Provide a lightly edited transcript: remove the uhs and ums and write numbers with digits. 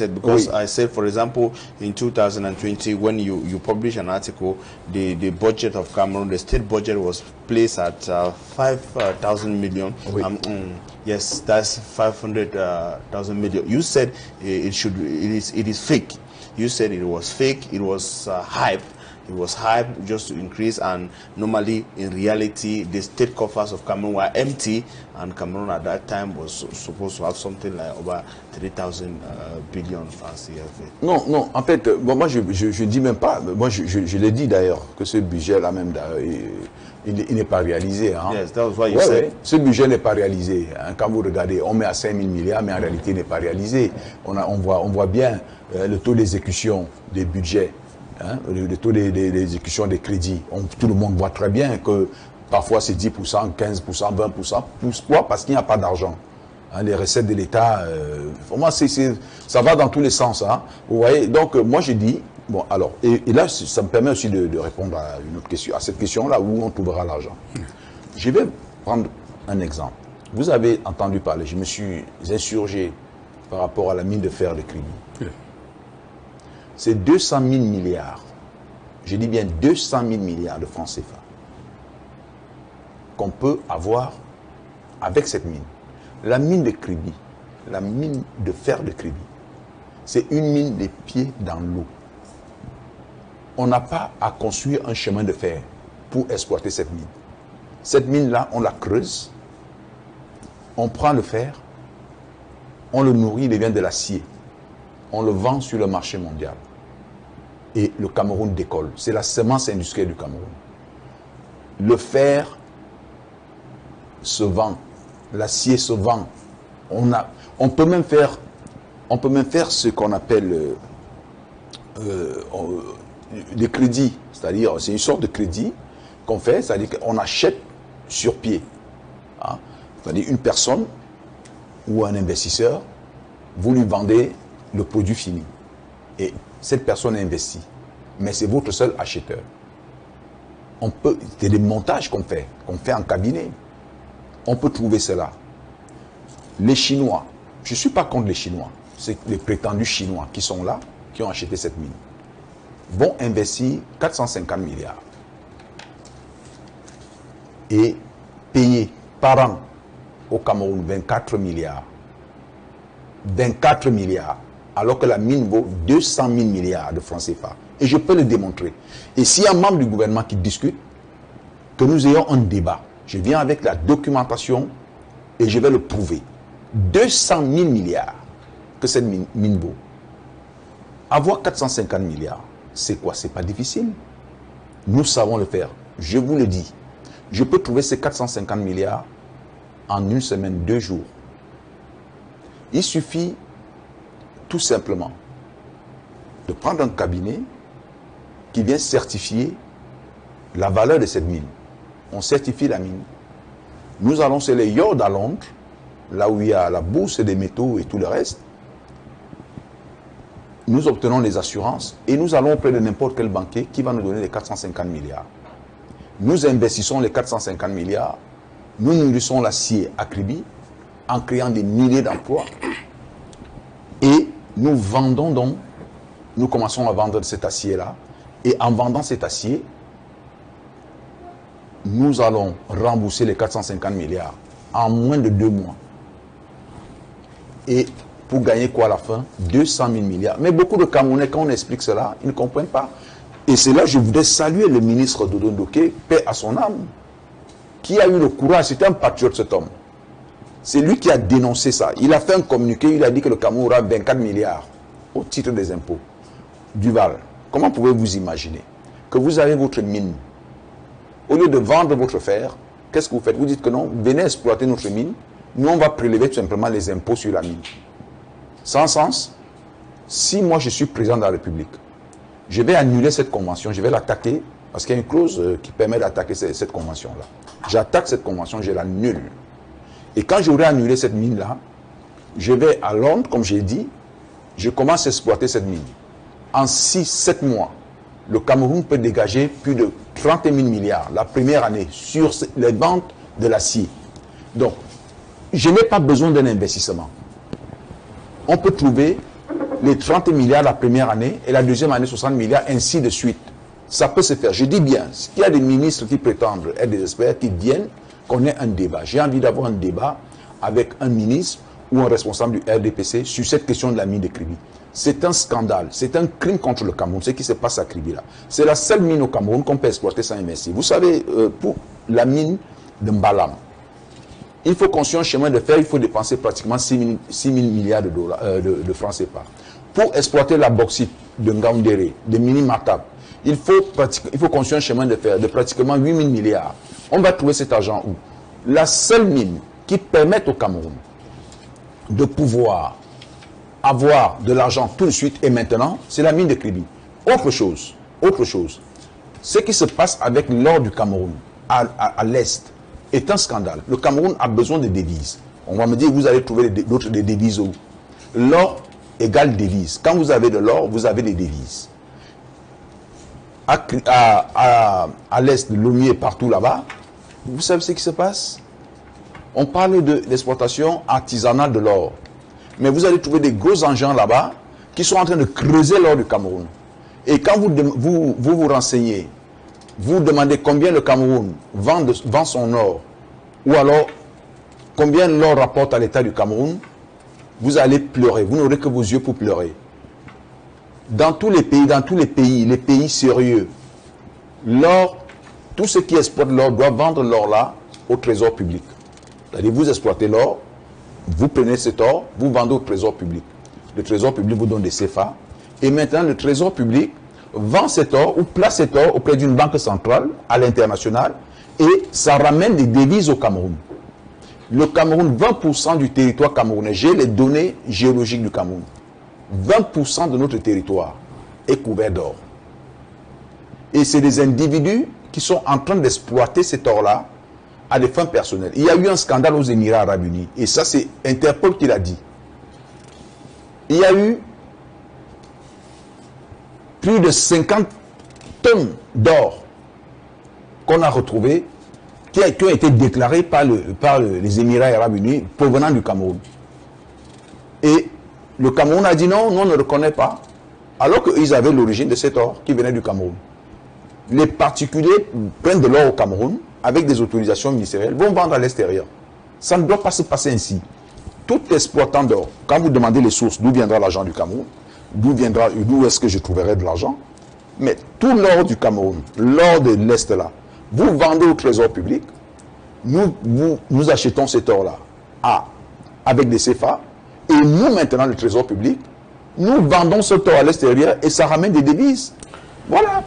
said, because I said, for example, in 2020, when you publish an article, the budget of Cameroon, the state budget was placed at 5,000 million. Yes, that's 500,000 million. You said it is fake. You said it was fake. It was hype. It was hype just to increase, and normally in reality the state coffers of Cameroon were empty, and Cameroon at that time was supposed to have something like over 3,000 billion francs CFA. Non, non, en fait, bon, moi je dis même pas, moi je l'ai dit d'ailleurs, que ce budget-là même, il n'est pas réalisé. Hein. Yes, that was what you said. Ouais. Ce budget n'est pas réalisé. Hein. Quand vous regardez, on met à 5 000 milliards, mais en réalité il n'est pas réalisé. On voit bien le taux d'exécution des budgets. Hein, le taux d'exécution des crédits, tout le monde voit très bien que parfois c'est 10%, 15%, 20%. Pourquoi? Parce qu'il n'y a pas d'argent. Hein, les recettes de l'État, vraiment, ça va dans tous les sens. Hein, vous voyez, donc moi j'ai dit, bon alors, et là ça me permet aussi de répondre à une autre question, à cette question-là, où on trouvera l'argent. Je vais prendre un exemple. Vous avez entendu parler, je me suis insurgé par rapport à la mine de fer de Kribi. C'est 200 000 milliards, je dis bien 200 000 milliards de francs CFA qu'on peut avoir avec cette mine. La mine de Kribi, la mine de fer de Kribi, c'est une mine des pieds dans l'eau. On n'a pas à construire un chemin de fer pour exploiter cette mine. Cette mine-là, on la creuse, on prend le fer, on le nourrit, il devient de l'acier. On le vend sur le marché mondial. Et le Cameroun décolle. C'est la semence industrielle du Cameroun. Le fer se vend. L'acier se vend. On peut même faire ce qu'on appelle des crédits. C'est-à-dire, c'est une sorte de crédit qu'on fait. C'est-à-dire qu'on achète sur pied. Hein? C'est-à-dire une personne ou un investisseur, vous lui vendez le produit fini. Et cette personne investit. Mais c'est votre seul acheteur. C'est des montages qu'on fait en cabinet. On peut trouver cela. Les Chinois, je ne suis pas contre les Chinois, c'est les prétendus Chinois qui sont là, qui ont acheté cette mine, vont investir 450 milliards et payer par an au Cameroun 24 milliards. 24 milliards. Alors que la mine vaut 200 000 milliards de francs CFA. Et je peux le démontrer. Et s'il y a un membre du gouvernement qui discute, que nous ayons un débat, je viens avec la documentation et je vais le prouver. 200 000 milliards que cette mine vaut. Avoir 450 milliards, c'est quoi? C'est pas difficile. Nous savons le faire. Je vous le dis. Je peux trouver ces 450 milliards en une semaine, 2 jours. Il suffit tout simplement de prendre un cabinet qui vient certifier la valeur de cette mine. On certifie la mine. Nous allons sur les Yard à Londres, là où il y a la bourse des métaux et tout le reste. Nous obtenons les assurances et nous allons auprès de n'importe quel banquier qui va nous donner les 450 milliards. Nous investissons les 450 milliards, nous nourrissons l'acier à Kribi en créant des milliers d'emplois et nous vendons donc, nous commençons à vendre cet acier-là, et en vendant cet acier, nous allons rembourser les 450 milliards en moins de 2 mois. Et pour gagner quoi à la fin? 200 000 milliards. Mais beaucoup de Camerounais, quand on explique cela, ils ne comprennent pas. Et c'est là que je voudrais saluer le ministre Dodo Ndoké, paix à son âme, qui a eu le courage, c'était un patriote cet homme. C'est lui qui a dénoncé ça. Il a fait un communiqué, il a dit que le Cameroun aura 24 milliards au titre des impôts. Duval, comment pouvez-vous imaginer que vous avez votre mine, au lieu de vendre votre fer, qu'est-ce que vous faites? Vous dites que non, venez exploiter notre mine, nous on va prélever tout simplement les impôts sur la mine. Sans sens, si moi je suis président de la République, je vais annuler cette convention, je vais l'attaquer, parce qu'il y a une clause qui permet d'attaquer cette convention-là. J'attaque cette convention, je l'annule. Et quand j'aurai annulé cette mine-là, je vais à Londres, comme j'ai dit, je commence à exploiter cette mine. En 6-7 mois, le Cameroun peut dégager plus de 30 000 milliards la première année sur les ventes de l'acier. Donc, je n'ai pas besoin d'un investissement. On peut trouver les 30 milliards la première année et la deuxième année 60 milliards, ainsi de suite. Ça peut se faire. Je dis bien, il y a des ministres qui prétendent être des experts qui viennent, qu'on ait un débat. J'ai envie d'avoir un débat avec un ministre ou un responsable du RDPC sur cette question de la mine de Kribi. C'est un scandale, c'est un crime contre le Cameroun, ce qui se passe à Kribi là. C'est la seule mine au Cameroun qu'on peut exploiter sans investir. Vous savez, pour la mine de Mbalam, il faut construire un chemin de fer, il faut dépenser pratiquement 6 000 milliards de francs CFA. Pour exploiter la bauxite de Ngaoundéré, de Mini Matab, il faut construire un chemin de fer de pratiquement 8 000 milliards. On va trouver cet argent où? La seule mine qui permet au Cameroun de pouvoir avoir de l'argent tout de suite et maintenant, c'est la mine de Kribi. Autre chose, ce qui se passe avec l'or du Cameroun à l'Est est un scandale. Le Cameroun a besoin de devises. On va me dire, vous allez trouver d'autres devises où? L'or égale devise. Quand vous avez de l'or, vous avez des devises. À l'Est de Lomé et partout là-bas, vous savez ce qui se passe? On parle d'exploitation artisanale de l'or. Mais vous allez trouver des gros engins là-bas qui sont en train de creuser l'or du Cameroun. Et quand vous renseignez, vous demandez combien le Cameroun vend son or, ou alors combien l'or rapporte à l'État du Cameroun, vous allez pleurer. Vous n'aurez que vos yeux pour pleurer. Dans tous les pays, les pays sérieux, l'or, tous ceux qui exploitent l'or doivent vendre l'or là au trésor public. C'est-à-dire, vous exploitez l'or, vous prenez cet or, vous vendez au trésor public. Le trésor public vous donne des CFA. Et maintenant, le trésor public vend cet or ou place cet or auprès d'une banque centrale à l'international et ça ramène des devises au Cameroun. Le Cameroun, 20% du territoire camerounais, j'ai les données géologiques du Cameroun, 20% de notre territoire est couvert d'or. Et c'est des individus qui sont en train d'exploiter cet or-là à des fins personnelles. Il y a eu un scandale aux Émirats Arabes Unis, et ça c'est Interpol qui l'a dit. Il y a eu plus de 50 tonnes d'or qu'on a retrouvé, qui ont été déclarés par les Émirats Arabes Unis provenant du Cameroun. Et le Cameroun a dit non, nous on ne le reconnaît pas, alors qu'ils avaient l'origine de cet or qui venait du Cameroun. Les particuliers prennent de l'or au Cameroun avec des autorisations ministérielles, vont vendre à l'extérieur. Ça ne doit pas se passer ainsi. Tout exploitant d'or, quand vous demandez les sources, d'où viendra l'argent du Cameroun, d'où est-ce que je trouverai de l'argent, mais tout l'or du Cameroun, l'or de l'Est là, vous vendez au trésor public, nous achetons cet or-là avec des CFA, et nous maintenant, le trésor public, nous vendons ce or à l'extérieur et ça ramène des devises. Voilà.